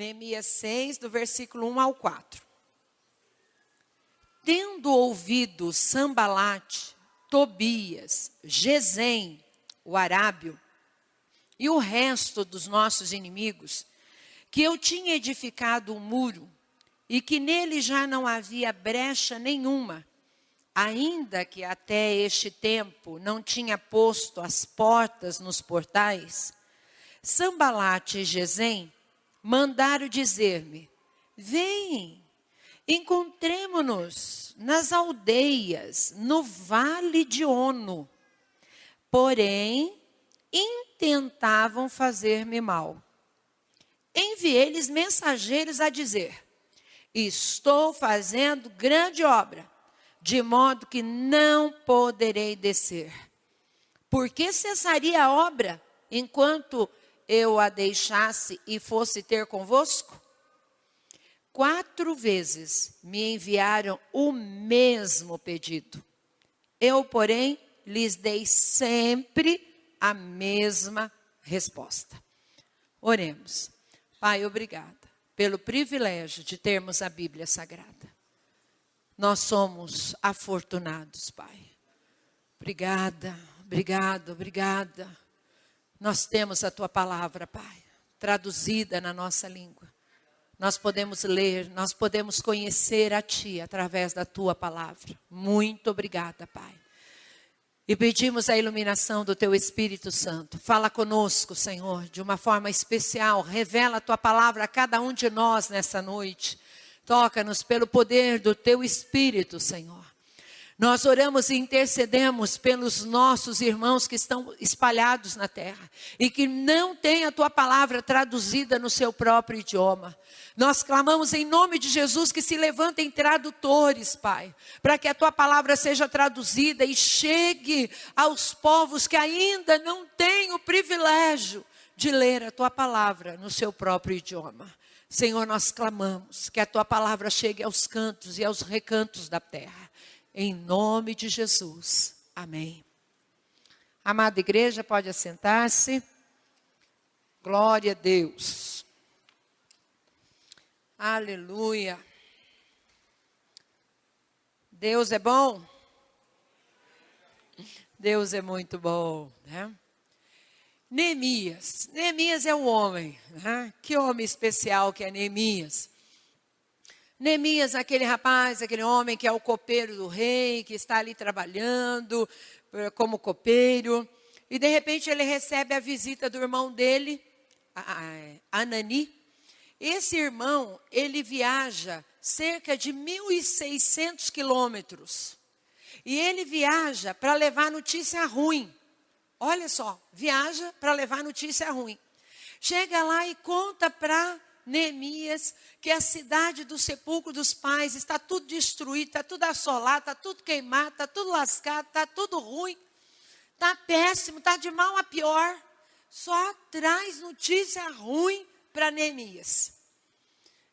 Neemias 6, do versículo 1 ao 4. Tendo ouvido Sambalate, Tobias, Gesem, o arábio, e o resto dos nossos inimigos, que eu tinha edificado um muro, e que nele já não havia brecha nenhuma, ainda que até este tempo não tinha posto as portas nos portais, Sambalate e Gesem mandaram dizer-me: vem, encontremo-nos nas aldeias, no vale de Ono. Porém, intentavam fazer-me mal. Enviei-lhes mensageiros a dizer: estou fazendo grande obra, de modo que não poderei descer. Por que cessaria a obra enquanto eu a deixasse e fosse ter convosco? 4 vezes me enviaram o mesmo pedido. Eu, porém, lhes dei sempre a mesma resposta. Oremos. Pai, obrigada pelo privilégio de termos a Bíblia Sagrada. Nós somos afortunados, Pai. Obrigada, obrigada, obrigada. Nós temos a Tua palavra, Pai, traduzida na nossa língua. Nós podemos ler, nós podemos conhecer a Ti através da Tua palavra. Muito obrigada, Pai. E pedimos a iluminação do Teu Espírito Santo. Fala conosco, Senhor, de uma forma especial. Revela a Tua palavra a cada um de nós nessa noite. Toca-nos pelo poder do Teu Espírito, Senhor. Nós oramos e intercedemos pelos nossos irmãos que estão espalhados na terra e que não têm a Tua palavra traduzida no seu próprio idioma. Nós clamamos em nome de Jesus que se levantem tradutores, Pai, para que a Tua palavra seja traduzida e chegue aos povos que ainda não têm o privilégio de ler a Tua palavra no seu próprio idioma. Senhor, nós clamamos que a Tua palavra chegue aos cantos e aos recantos da terra. Em nome de Jesus. Amém. Amada igreja, pode assentar-se. Glória a Deus. Aleluia. Deus é bom? Deus é muito bom, né? Neemias. Neemias é um homem, né? Que homem especial que é Neemias. Neemias, aquele rapaz, aquele homem que é o copeiro do rei, que está ali trabalhando como copeiro. E de repente ele recebe a visita do irmão dele, Anani. Esse irmão, ele viaja cerca de 1.600 quilômetros. E ele viaja para levar notícia ruim. Olha só, viaja para levar notícia ruim. Chega lá e conta para Neemias que a cidade do sepulcro dos pais está tudo destruído, está tudo assolado, está tudo queimado, está tudo lascado, está tudo ruim, está péssimo, está de mal a pior. Só traz notícia ruim para Neemias.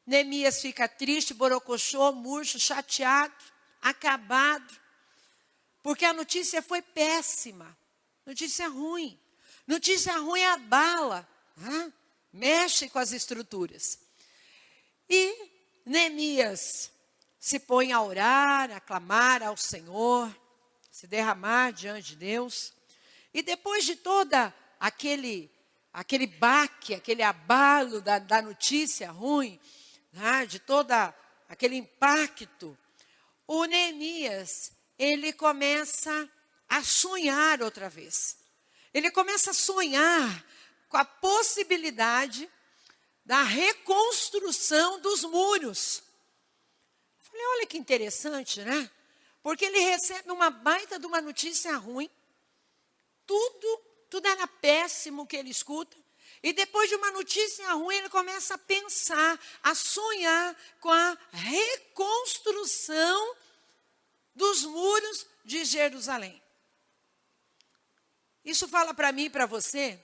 Neemias fica triste, borocochô, murcho, chateado, acabado, porque a notícia foi péssima. Notícia ruim. Notícia ruim abala, mexe com as estruturas. E Neemias se põe a orar, a clamar ao Senhor, se derramar diante de Deus. E depois de toda aquele baque, aquele abalo da notícia ruim, de todo aquele impacto, o Neemias, ele começa a sonhar outra vez. Ele começa a sonhar com a possibilidade da reconstrução dos muros. Falei, olha que interessante, né? Porque ele recebe uma baita de uma notícia ruim. Tudo era péssimo que ele escuta. E depois de uma notícia ruim, ele começa a pensar, a sonhar com a reconstrução dos muros de Jerusalém. Isso fala para mim e para você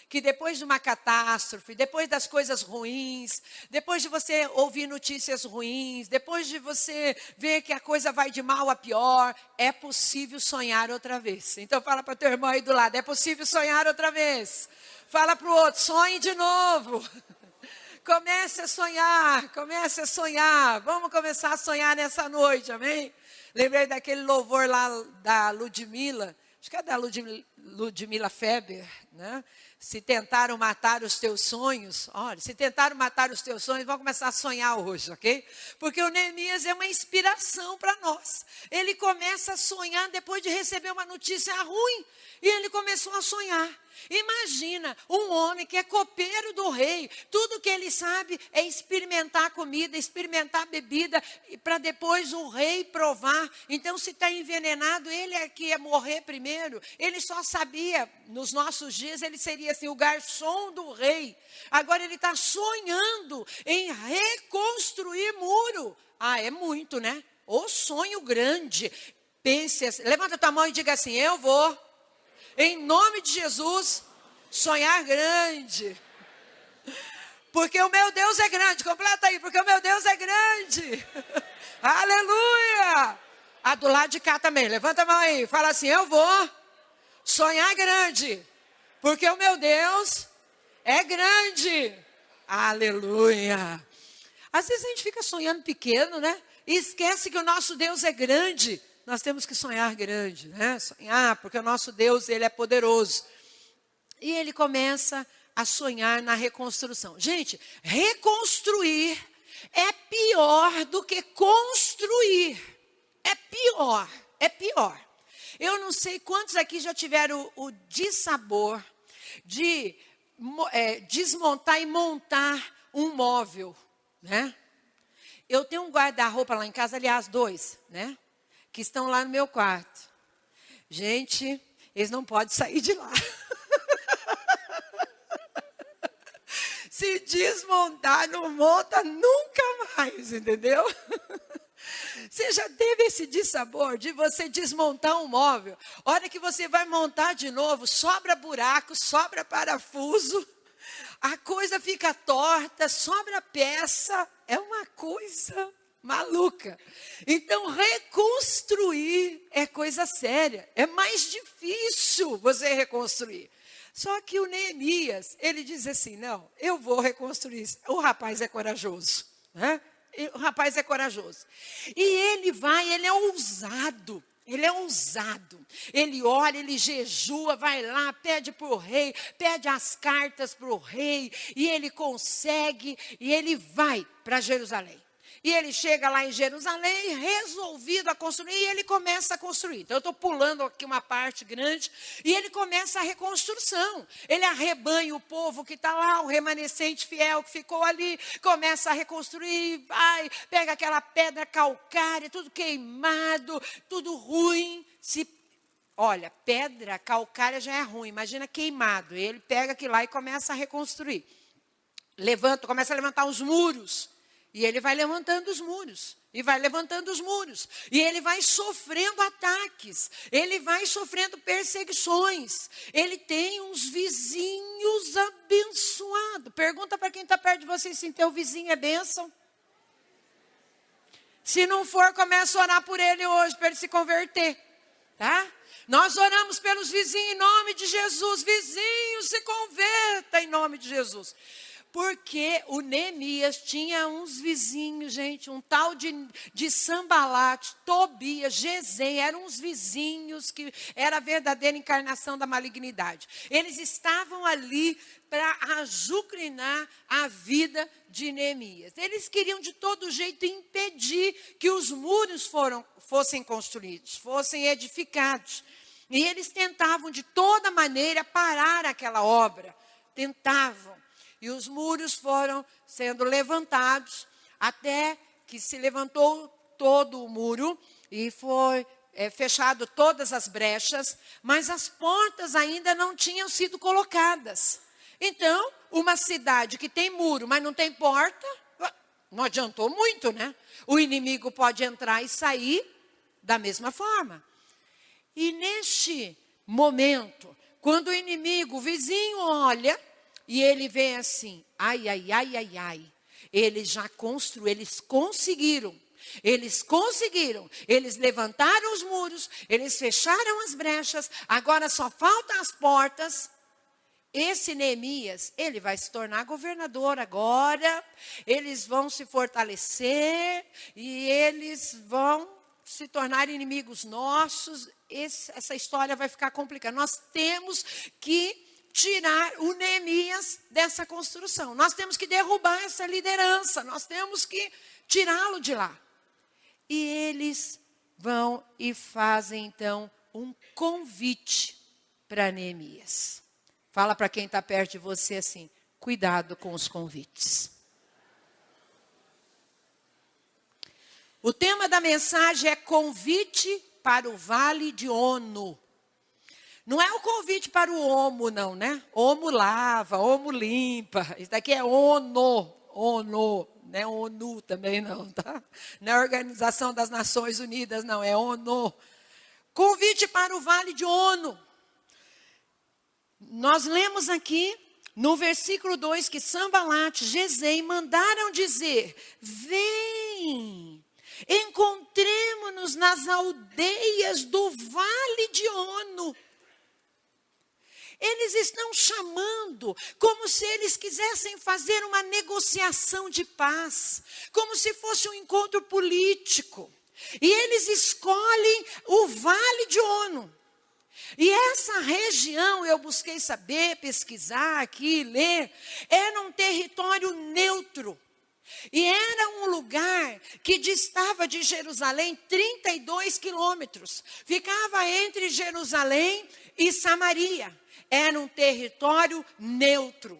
que depois de uma catástrofe, depois das coisas ruins, depois de você ouvir notícias ruins, depois de você ver que a coisa vai de mal a pior, é possível sonhar outra vez. Então fala para teu irmão aí do lado, é possível sonhar outra vez. Fala para o outro, sonhe de novo. Comece a sonhar, comece a sonhar. Vamos começar a sonhar nessa noite, amém? Lembrei daquele louvor lá da Ludmilla, acho que é da Ludmilla Feber, né? Se tentaram matar os teus sonhos, olha, se tentaram matar os teus sonhos, vão começar a sonhar hoje, ok? Porque o Neemias é uma inspiração para nós. Ele começa a sonhar depois de receber uma notícia ruim, e ele começou a sonhar. Imagina um homem que é copeiro do rei, tudo que ele sabe é experimentar comida, experimentar bebida, para depois o rei provar. Então, se está envenenado, ele é que ia morrer primeiro. Ele só sabia, nos nossos dias, ele seria assim, o garçom do rei. Agora ele está sonhando em reconstruir muro. Ah, é muito, né? O sonho grande. Pense assim, levanta a tua mão e diga assim, eu vou, em nome de Jesus, sonhar grande. Porque o meu Deus é grande. Completa aí, porque o meu Deus é grande. Aleluia. Ah, do lado de cá também, levanta a mão aí. Fala assim, eu vou sonhar grande. Porque o meu Deus é grande. Aleluia. Às vezes a gente fica sonhando pequeno, né? E esquece que o nosso Deus é grande. Nós temos que sonhar grande, né? Sonhar, porque o nosso Deus, ele é poderoso. E ele começa a sonhar na reconstrução. Gente, reconstruir é pior do que construir. É pior, é pior. Eu não sei quantos aqui já tiveram o dissabor de desmontar e montar um móvel, né? Eu tenho um guarda-roupa lá em casa, aliás, 2, né? Que estão lá no meu quarto. Gente, eles não podem sair de lá. Se desmontar, não monta nunca mais, entendeu? Você já teve esse dissabor de você desmontar um móvel? A hora que você vai montar de novo, sobra buraco, sobra parafuso, a coisa fica torta, sobra peça, é uma coisa maluca. Então, reconstruir é coisa séria. É mais difícil você reconstruir. Só que o Neemias, ele diz assim, não, eu vou reconstruir. O rapaz é corajoso, né? O rapaz é corajoso. E ele vai, ele é ousado. Ele é ousado. Ele ora, ele jejua, vai lá, pede para o rei, pede as cartas para o rei, e ele consegue, e ele vai para Jerusalém. E ele chega lá em Jerusalém, resolvido a construir, e ele começa a construir. Então, eu estou pulando aqui uma parte grande, e ele começa a reconstrução. Ele arrebanha o povo que está lá, o remanescente fiel que ficou ali, começa a reconstruir, vai, pega aquela pedra calcária, tudo queimado, tudo ruim. Olha, pedra calcária já é ruim, imagina queimado. Ele pega aquilo lá e começa a reconstruir. Começa a levantar os muros. E ele vai levantando os muros, e vai levantando os muros. E ele vai sofrendo ataques, ele vai sofrendo perseguições. Ele tem uns vizinhos abençoados. Pergunta para quem está perto de você se teu vizinho é bênção. Se não for, começa a orar por ele hoje, para ele se converter. Tá? Nós oramos pelos vizinhos em nome de Jesus. Vizinho, se converta em nome de Jesus. Porque o Neemias tinha uns vizinhos, gente, um tal de Sambalate, Tobias, Gesem, eram uns vizinhos que era a verdadeira encarnação da malignidade. Eles estavam ali para azucrinar a vida de Neemias. Eles queriam de todo jeito impedir que os muros fossem construídos, fossem edificados. E eles tentavam de toda maneira parar aquela obra, tentavam. E os muros foram sendo levantados, até que se levantou todo o muro e foi fechado todas as brechas, mas as portas ainda não tinham sido colocadas. Então, uma cidade que tem muro, mas não tem porta, não adiantou muito, né? O inimigo pode entrar e sair da mesma forma. E neste momento, quando o inimigo, o vizinho olha, e ele vê assim, ai, ai, ai, ai, ai. Eles conseguiram. Eles levantaram os muros, eles fecharam as brechas, agora só faltam as portas. esse Neemias, ele vai se tornar governador agora, eles vão se fortalecer e eles vão se tornar inimigos nossos. Essa história vai ficar complicada. Nós temos que tirar o Neemias dessa construção. Nós temos que derrubar essa liderança. Nós temos que tirá-lo de lá. E eles vão e fazem, então, um convite para Neemias. Fala para quem está perto de você assim, cuidado com os convites. O tema da mensagem é convite para o Vale de Ono. Não é o convite para o Omo, não, né? Omo lava, Omo limpa. Isso daqui é Ono, Ono. Não é ONU também não, tá? Não é a Organização das Nações Unidas, não, é ONU. Convite para o Vale de Ono. Nós lemos aqui no versículo 2 que Sanbalate, Gesem mandaram dizer: vem, encontremo-nos nas aldeias do Vale de Ono. Eles estão chamando como se eles quisessem fazer uma negociação de paz, como se fosse um encontro político. E eles escolhem o Vale de Ono. E essa região, eu busquei saber, pesquisar aqui, ler, era um território neutro. E era um lugar que distava de Jerusalém 32 quilômetros. Ficava entre Jerusalém e Samaria. Era um território neutro.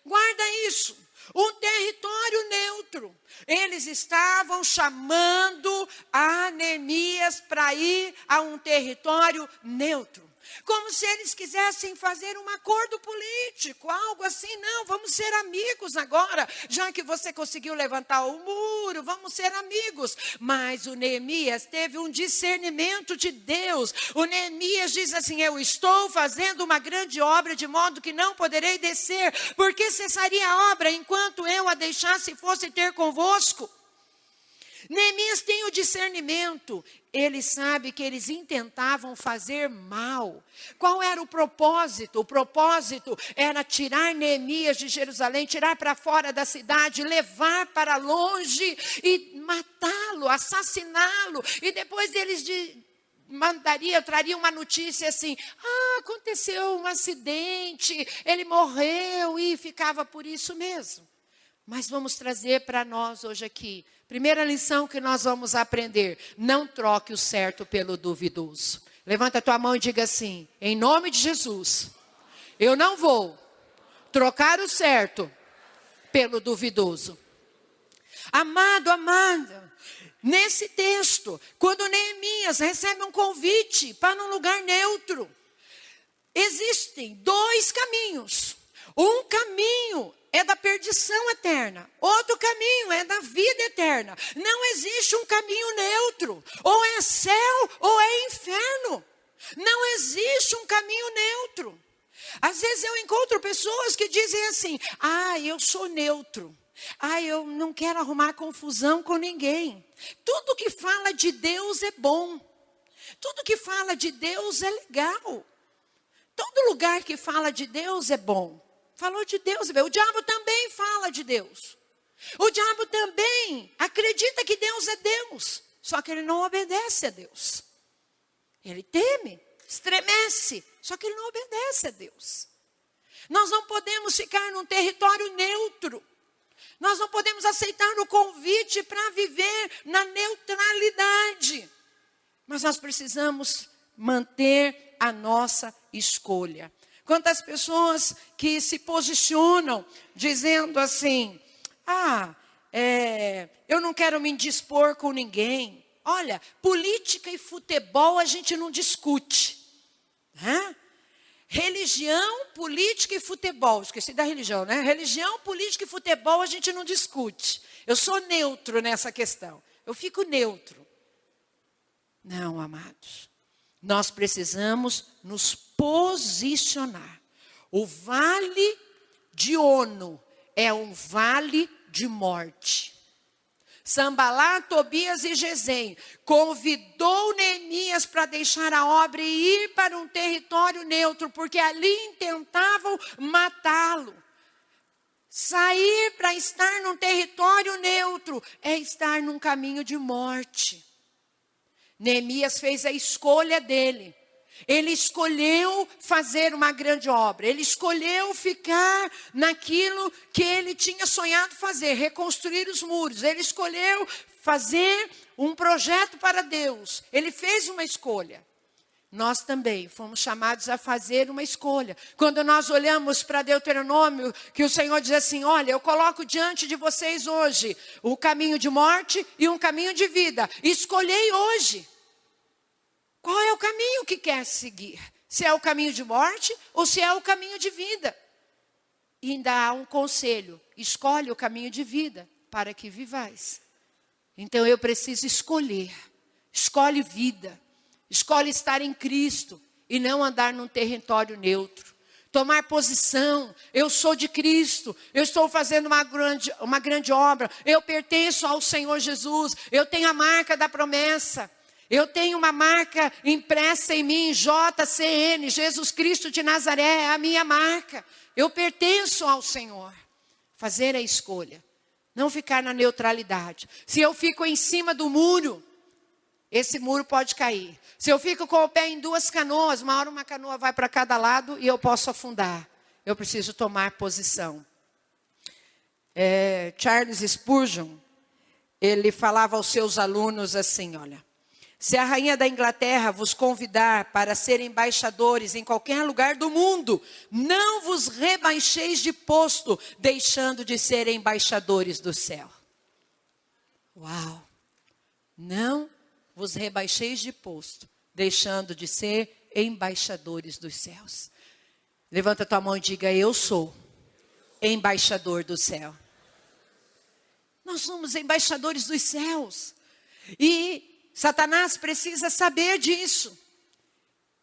Guarda isso, um território neutro. Eles estavam chamando a Neemias para ir a um território neutro. Como se eles quisessem fazer um acordo político, algo assim. Não, vamos ser amigos agora, já que você conseguiu levantar o muro, vamos ser amigos. Mas o Neemias teve um discernimento de Deus. O Neemias diz assim: eu estou fazendo uma grande obra, de modo que não poderei descer, porque cessaria a obra enquanto eu a deixasse e fosse ter convosco. Neemias tem o discernimento. Ele sabe que eles intentavam fazer mal. Qual era o propósito? O propósito era tirar Neemias de Jerusalém, tirar para fora da cidade, levar para longe e matá-lo, assassiná-lo. E depois eles trariam uma notícia assim: aconteceu um acidente, ele morreu, e ficava por isso mesmo. Mas vamos trazer para nós hoje aqui, primeira lição que nós vamos aprender: não troque o certo pelo duvidoso. Levanta a tua mão e diga assim: em nome de Jesus, eu não vou trocar o certo pelo duvidoso. Amado, amada, nesse texto, quando Neemias recebe um convite para um lugar neutro, existem dois caminhos. Um caminho é da perdição eterna. Outro caminho é da vida eterna. Não existe um caminho neutro. Ou é céu ou é inferno. Não existe um caminho neutro. Às vezes eu encontro pessoas que dizem assim: eu sou neutro. Eu não quero arrumar confusão com ninguém. Tudo que fala de Deus é bom. Tudo que fala de Deus é legal. Todo lugar que fala de Deus é bom. Falou de Deus, o diabo também fala de Deus. O diabo também acredita que Deus é Deus, só que ele não obedece a Deus. Ele teme, estremece, só que ele não obedece a Deus. Nós não podemos ficar num território neutro. Nós não podemos aceitar o convite para viver na neutralidade. Mas nós precisamos manter a nossa escolha. Quantas pessoas que se posicionam dizendo assim: eu não quero me indispor com ninguém. Olha, política e futebol a gente não discute. Religião, política e futebol. Esqueci da religião, né? Religião, política e futebol a gente não discute. Eu sou neutro nessa questão. Eu fico neutro. Não, amados. Nós precisamos nos posicionar. O Vale de Ono é um vale de morte. Sanbalate, Tobias e Gesem convidou Neemias Neemias para deixar a obra e ir para um território neutro, porque ali intentavam matá-lo. Sair para estar num território neutro é estar num caminho de morte. Neemias fez a escolha dele. Ele escolheu fazer uma grande obra. Ele escolheu ficar naquilo que ele tinha sonhado fazer, reconstruir os muros. Ele escolheu fazer um projeto para Deus. Ele fez uma escolha. Nós também fomos chamados a fazer uma escolha. Quando nós olhamos para Deuteronômio, que o Senhor diz assim: olha, eu coloco diante de vocês hoje o caminho de morte e um caminho de vida. Escolhei hoje. Qual é o caminho que quer seguir? Se é o caminho de morte ou se é o caminho de vida? E ainda há um conselho: escolhe o caminho de vida para que vivais. Então eu preciso escolher. Escolhe vida. Escolhe estar em Cristo e não andar num território neutro. Tomar posição. Eu sou de Cristo. Eu estou fazendo uma grande obra. Eu pertenço ao Senhor Jesus. Eu tenho a marca da promessa. Eu tenho uma marca impressa em mim, JCN, Jesus Cristo de Nazaré, é a minha marca. Eu pertenço ao Senhor. Fazer a escolha. Não ficar na neutralidade. Se eu fico em cima do muro, esse muro pode cair. Se eu fico com o pé em duas canoas, uma hora uma canoa vai para cada lado e eu posso afundar. Eu preciso tomar posição. Charles Spurgeon, ele falava aos seus alunos assim, olha: se a rainha da Inglaterra vos convidar para ser embaixadores em qualquer lugar do mundo, não vos rebaixeis de posto, deixando de ser embaixadores do céu. Uau! Não vos rebaixeis de posto, deixando de ser embaixadores dos céus. Levanta tua mão e diga: eu sou embaixador do céu. Nós somos embaixadores dos céus. E Satanás precisa saber disso.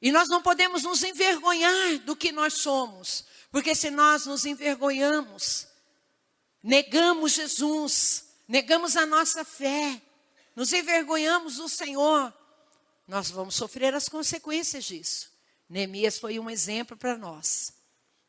E nós não podemos nos envergonhar do que nós somos. Porque se nós nos envergonhamos, negamos Jesus, negamos a nossa fé, nos envergonhamos do Senhor, nós vamos sofrer as consequências disso. Neemias foi um exemplo para nós.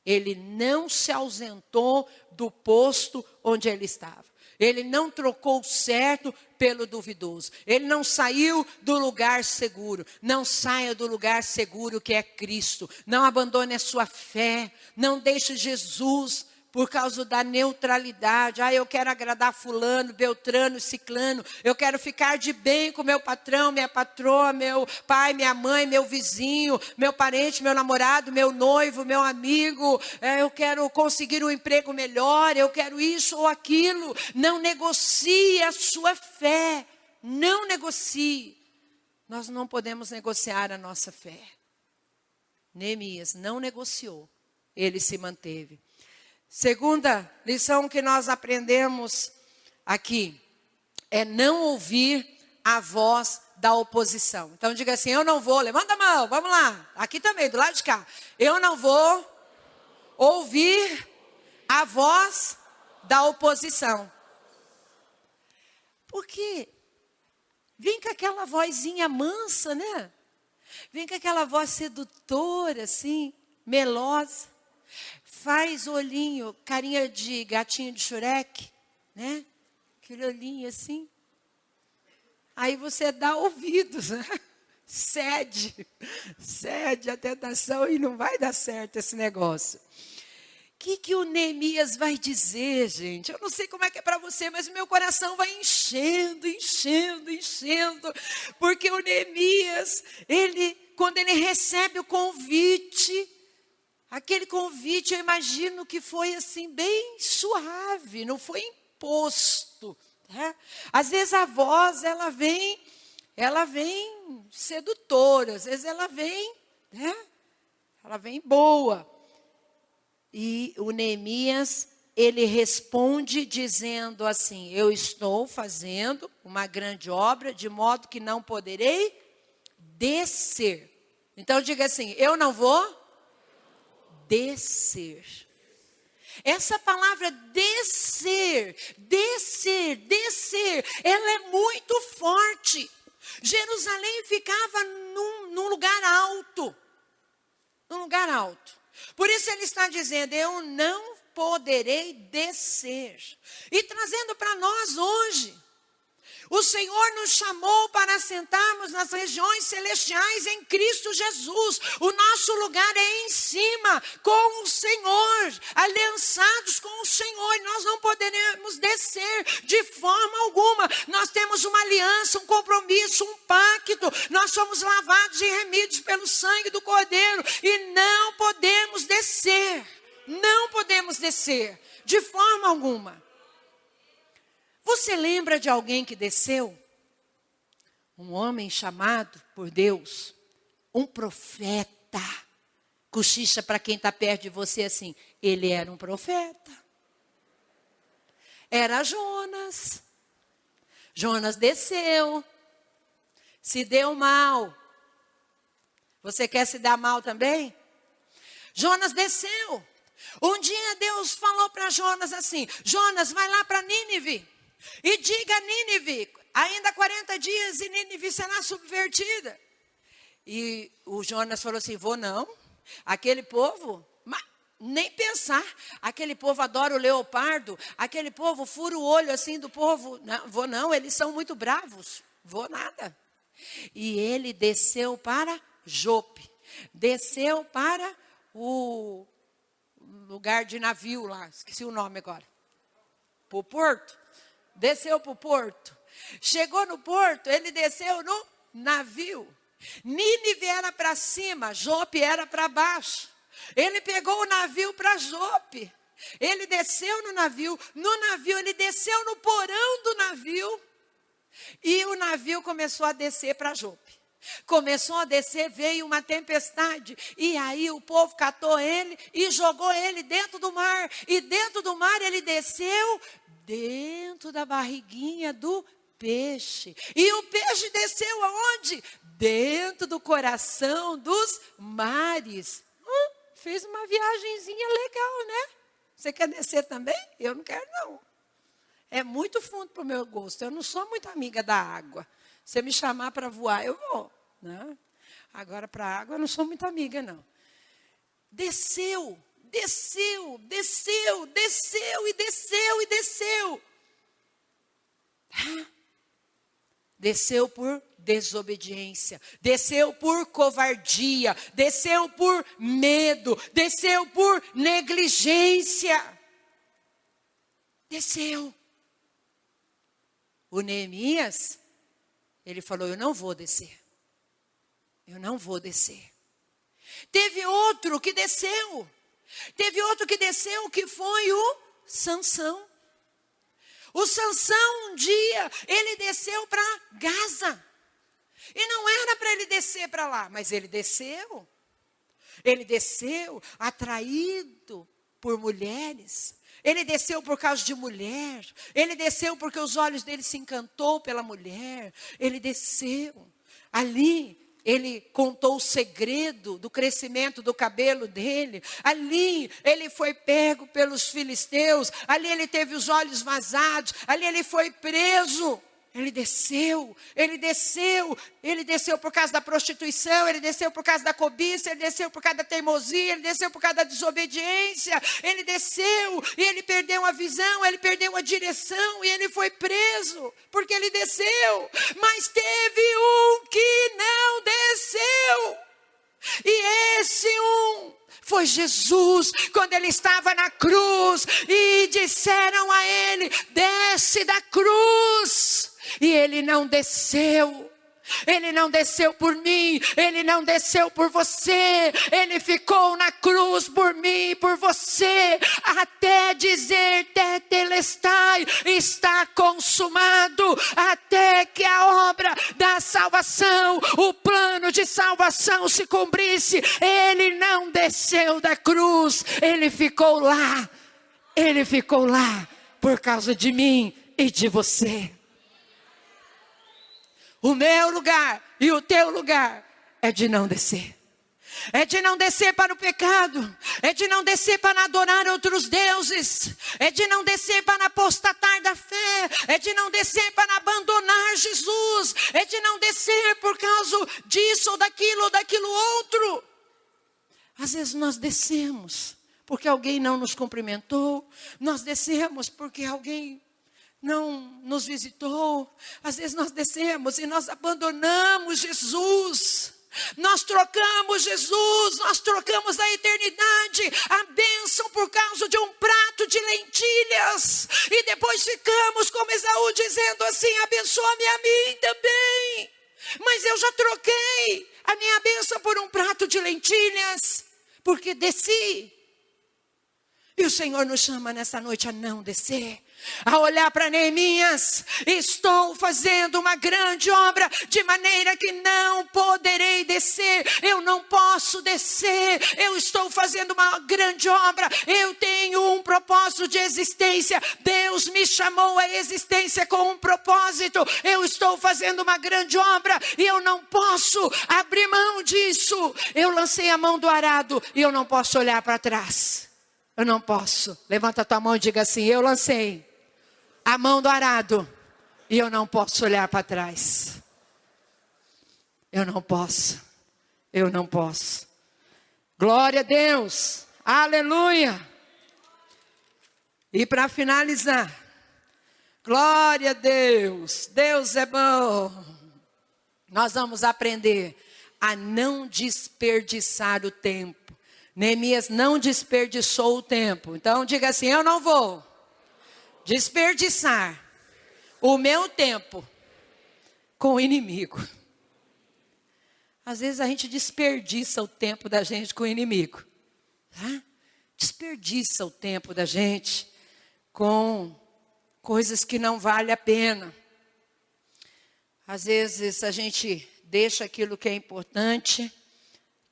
Ele não se ausentou do posto onde ele estava. Ele não trocou o certo pelo duvidoso. Ele não saiu do lugar seguro. Não saia do lugar seguro que é Cristo. Não abandone a sua fé. Não deixe Jesus por causa da neutralidade. Eu quero agradar fulano, beltrano, ciclano. Eu quero ficar de bem com meu patrão, minha patroa, meu pai, minha mãe, meu vizinho, meu parente, meu namorado, meu noivo, meu amigo. Eu quero conseguir um emprego melhor. Eu quero isso ou aquilo. Não negocie a sua fé. Não negocie. Nós não podemos negociar a nossa fé. Neemias não negociou. Ele se manteve. Segunda lição que nós aprendemos aqui é não ouvir a voz da oposição. Então diga assim: eu não vou, levanta a mão, vamos lá, aqui também, do lado de cá. Eu não vou ouvir a voz da oposição. Porque vem com aquela vozinha mansa, né? Vem com aquela voz sedutora, assim, melosa. Faz olhinho, carinha de gatinho de Shrek, né? Aquele olhinho assim. Aí você dá ouvidos, né? Cede a tentação e não vai dar certo esse negócio. O que o Neemias vai dizer, gente? Eu não sei como é que é para você, mas o meu coração vai enchendo. Porque o Neemias, quando ele recebe o convite, aquele convite, eu imagino que foi assim, bem suave, não foi imposto. Né? Às vezes a voz, ela vem sedutora, às vezes ela vem, né? Ela vem boa. E o Neemias, ele responde dizendo assim: eu estou fazendo uma grande obra, de modo que não poderei descer. Então diga assim: eu não vou descer. Essa palavra descer, ela é muito forte. Jerusalém ficava num lugar alto. Num lugar alto. Por isso ele está dizendo, eu não poderei descer. E trazendo para nós hoje, o Senhor nos chamou para sentarmos nas regiões celestiais em Cristo Jesus. O nosso lugar é em cima, com o Senhor, aliançados com o Senhor. E nós não poderemos descer de forma alguma. Nós temos uma aliança, um compromisso, um pacto. Nós somos lavados e remidos pelo sangue do Cordeiro. E não podemos descer. Não podemos descer de forma alguma. Você lembra de alguém que desceu? Um homem chamado por Deus, um profeta. Cochicha para quem está perto de você assim, ele era um profeta. Era Jonas. Jonas desceu, se deu mal. Você quer se dar mal também? Jonas desceu. Um dia Deus falou para Jonas assim, Jonas, vai lá para Nínive. E diga a Nínive, ainda 40 dias e Nínive será subvertida. E o Jonas falou assim, vou não. Aquele povo, nem pensar. Aquele povo adora o leopardo. Aquele povo fura o olho assim do povo. Não, vou não, eles são muito bravos. Vou nada. E ele desceu para Jope. Desceu para o lugar de navio lá. Esqueci o nome agora. Para o porto. Desceu para o porto. Chegou no porto, ele desceu no navio. Nínive era para cima, Jope era para baixo. Ele pegou o navio para Jope. Ele desceu no navio ele desceu no porão do navio. E o navio começou a descer para Jope. Começou a descer, veio uma tempestade. E aí o povo catou ele e jogou ele dentro do mar. E dentro do mar ele desceu dentro da barriguinha do peixe. E o peixe desceu aonde? Dentro do coração dos mares. Fez uma viagenzinha legal, né? Você quer descer também? Eu não quero não. É muito fundo para o meu gosto. Eu não sou muito amiga da água. Se me chamar para voar, eu vou. Né? Agora para a água eu não sou muito amiga não. Desceu. Desceu, desceu, desceu e desceu e desceu. Desceu por desobediência, desceu por covardia, desceu por medo, desceu por negligência. Desceu. O Neemias, ele falou, eu não vou descer. Eu não vou descer. Teve outro que desceu. Teve outro que desceu, que foi o Sansão. O Sansão, um dia, ele desceu para Gaza. E não era para ele descer para lá, mas ele desceu. Ele desceu atraído por mulheres. Ele desceu por causa de mulher. Ele desceu porque os olhos dele se encantou pela mulher. Ele desceu. Ali, ele contou o segredo do crescimento do cabelo dele. Ali ele foi pego pelos filisteus. Ali ele teve os olhos vazados. Ali ele foi preso. Ele desceu, ele desceu, ele desceu por causa da prostituição, ele desceu por causa da cobiça, ele desceu por causa da teimosia, ele desceu por causa da desobediência, ele desceu e ele perdeu a visão, ele perdeu a direção e ele foi preso, porque ele desceu. Mas teve um que não desceu, e esse um foi Jesus, quando ele estava na cruz, e disseram a ele, desce da cruz. E ele não desceu. Ele não desceu por mim, ele não desceu por você, ele ficou na cruz por mim e por você, até dizer, tetelestai, está consumado, até que a obra da salvação, o plano de salvação se cumprisse. Ele não desceu da cruz, ele ficou lá por causa de mim e de você. O meu lugar e o teu lugar é de não descer. é de não descer para o pecado, é de não descer para adorar outros deuses, é de não descer para apostatar da fé, é de não descer para abandonar Jesus, é de não descer por causa disso ou daquilo outro. Às vezes nós descemos porque alguém não nos cumprimentou, nós descemos porque alguém não nos visitou, às vezes nós descemos e nós abandonamos Jesus. Nós trocamos Jesus, nós trocamos a eternidade, a bênção por causa de um prato de lentilhas. E depois ficamos como Esaú dizendo assim, abençoa-me a mim também. Mas eu já troquei a minha bênção por um prato de lentilhas, porque desci. E o Senhor nos chama nessa noite a não descer. A olhar para Neemias, estou fazendo uma grande obra, de maneira que não poderei descer, eu não posso descer, eu estou fazendo uma grande obra, eu tenho um propósito de existência, Deus me chamou à existência com um propósito, eu estou fazendo uma grande obra, e eu não posso abrir mão disso, eu lancei a mão do arado, e eu não posso olhar para trás, eu não posso, levanta a tua mão e diga assim, eu lancei a mão do arado, e eu não posso olhar para trás. Eu não posso. Glória a Deus. Aleluia. E para finalizar, glória a Deus. Deus é bom. Nós vamos aprender a não desperdiçar o tempo. Neemias não desperdiçou o tempo. Então diga assim, eu não vou desperdiçar o meu tempo com o inimigo. Às vezes a gente desperdiça o tempo da gente com o inimigo. Tá? Desperdiça o tempo da gente com coisas que não vale a pena. Às vezes a gente deixa aquilo que é importante,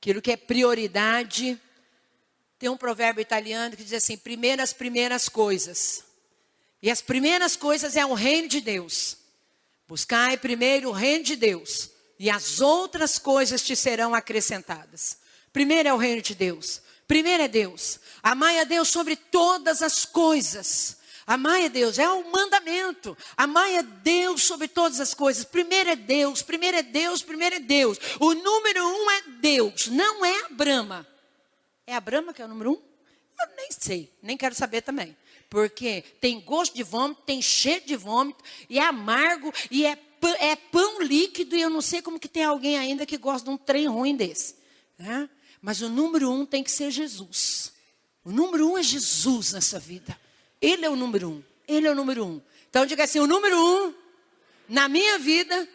aquilo que é prioridade. Tem um provérbio italiano que diz assim, primeiro as primeiras coisas. E as primeiras coisas é o reino de Deus. Buscai primeiro o reino de Deus. E as outras coisas te serão acrescentadas. Primeiro é o reino de Deus. Primeiro é Deus. Amai a Deus sobre todas as coisas. Amai a Deus, é um mandamento. Amai a Deus sobre todas as coisas. Primeiro é Deus, primeiro é Deus, primeiro é Deus. O número 1 é Deus, não é a Brahma. É a Brahma que é o número 1? Eu nem sei, nem quero saber também. Porque tem gosto de vômito, tem cheiro de vômito, e é amargo, e é pão líquido, e eu não sei como que tem alguém ainda que gosta de um trem ruim desse. Né? Mas o número 1 tem que ser Jesus. O número 1 é Jesus nessa vida. Ele é o número 1. Ele é o número 1. Então diga assim, o número 1 na minha vida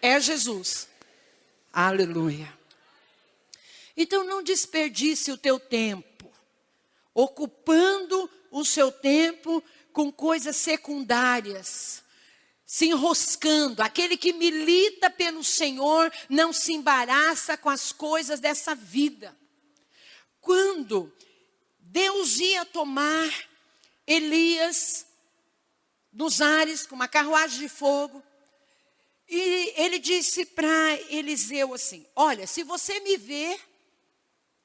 é Jesus. Aleluia. Então não desperdice o teu tempo, ocupando o seu tempo com coisas secundárias, se enroscando. Aquele que milita pelo Senhor não se embaraça com as coisas dessa vida. Quando Deus ia tomar Elias nos ares com uma carruagem de fogo, e ele disse para Eliseu assim, olha, se você me ver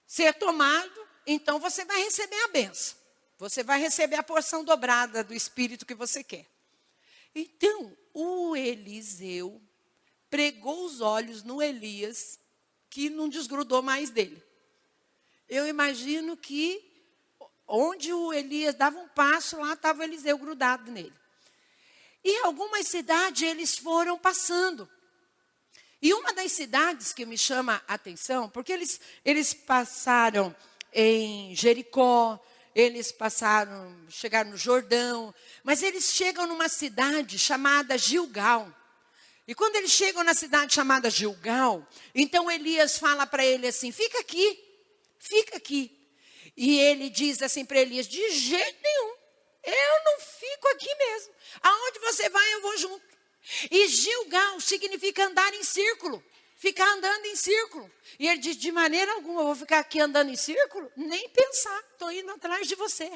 ser tomado, então você vai receber a bênção. Você vai receber a porção dobrada do Espírito que você quer. Então, o Eliseu pregou os olhos no Elias, que não desgrudou mais dele. Eu imagino que onde o Elias dava um passo, lá estava o Eliseu grudado nele. E algumas cidades eles foram passando. E uma das cidades que me chama a atenção, porque eles passaram em Jericó, eles chegaram no Jordão, mas eles chegam numa cidade chamada Gilgal. E quando eles chegam na cidade chamada Gilgal, então Elias fala para ele assim, fica aqui. E ele diz assim para Elias, de jeito nenhum, eu não fico aqui mesmo. Aonde você vai, eu vou junto. E Gilgal significa andar em círculo. Ficar andando em círculo. E ele diz, de maneira alguma, eu vou ficar aqui andando em círculo? Nem pensar, estou indo atrás de você.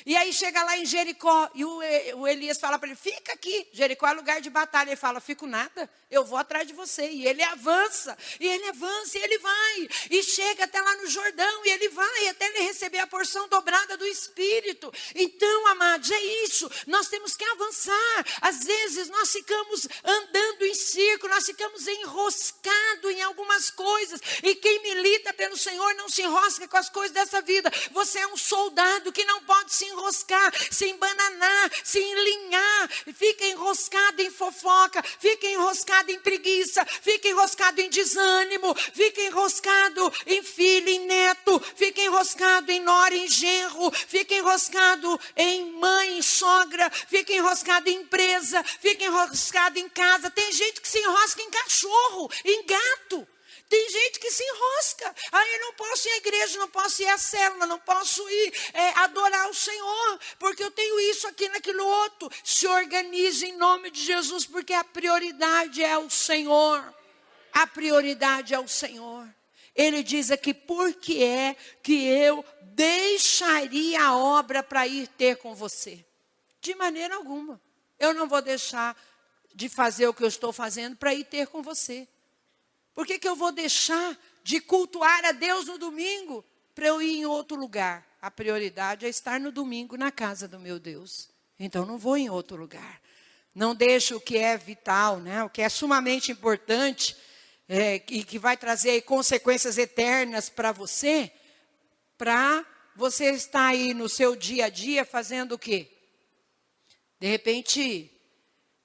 E aí chega lá em Jericó, e o Elias fala para ele, fica aqui, Jericó é lugar de batalha. Ele fala, fico nada, eu vou atrás de você. E ele avança, e ele vai. E chega até lá no Jordão, e ele vai até ele receber a porção dobrada do Espírito. Então, amados, é isso, nós temos que avançar. Às vezes nós ficamos andando em círculo, nós ficamos enroscados em algumas coisas. E quem milita pelo Senhor não se enrosca com as coisas dessa vida. Você é um soldado que não pode se enroscar, se embananar, se enlinhar, fica enroscado em fofoca, fica enroscado em preguiça, fica enroscado em desânimo, fica enroscado em filho, em neto, fica enroscado em nora, em genro, fica enroscado em mãe, em sogra, fica enroscado em empresa, fica enroscado em casa. Tem gente que se enrosca em cachorro, em gato. Tem gente que se enrosca. Eu não posso ir à igreja, não posso ir à célula, não posso ir adorar o Senhor, porque eu tenho isso aqui, naquilo outro. Se organize em nome de Jesus, porque a prioridade é o Senhor. A prioridade é o Senhor. Ele diz aqui, por que é que eu deixaria a obra para ir ter com você? De maneira alguma. Eu não vou deixar de fazer o que eu estou fazendo para ir ter com você. Por que eu vou deixar de cultuar a Deus no domingo para eu ir em outro lugar? A prioridade é estar no domingo na casa do meu Deus. Então não vou em outro lugar. Não deixo o que é vital, né? O que é sumamente importante e que vai trazer consequências eternas para você estar aí no seu dia a dia fazendo o quê? De repente,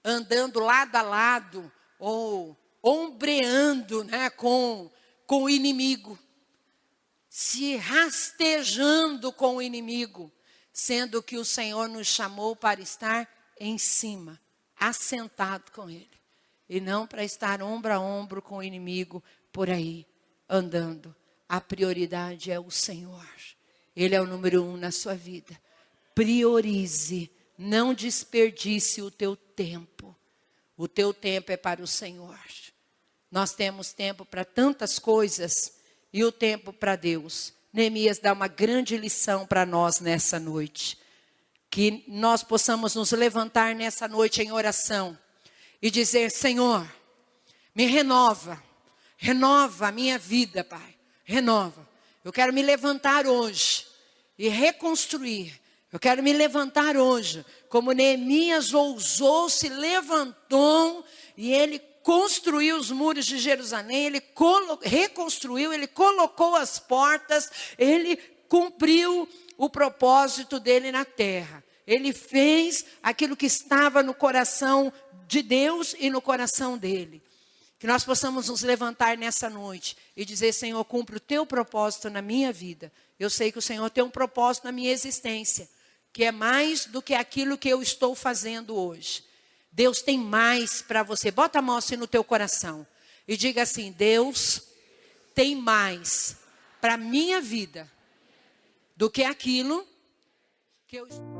andando lado a lado ou ombreando, né, com o inimigo, se rastejando com o inimigo, sendo que o Senhor nos chamou para estar em cima, assentado com Ele, e não para estar ombro a ombro com o inimigo por aí, andando. A prioridade é o Senhor. Ele é o número 1 na sua vida. Priorize, não desperdice o teu tempo. O teu tempo é para o Senhor. Nós temos tempo para tantas coisas e o tempo para Deus. Neemias dá uma grande lição para nós nessa noite. Que nós possamos nos levantar nessa noite em oração e dizer, Senhor, me renova a minha vida, Pai, renova. Eu quero me levantar hoje e reconstruir. Eu quero me levantar hoje, como Neemias ousou, se levantou e ele construiu os muros de Jerusalém, ele reconstruiu, ele colocou as portas, ele cumpriu o propósito dele na terra. Ele fez aquilo que estava no coração de Deus e no coração dele. Que nós possamos nos levantar nessa noite e dizer, Senhor, cumpre o teu propósito na minha vida. Eu sei que o Senhor tem um propósito na minha existência, que é mais do que aquilo que eu estou fazendo hoje. Deus tem mais para você. Bota a mão assim no teu coração e diga assim, Deus tem mais para a minha vida do que aquilo que eu estou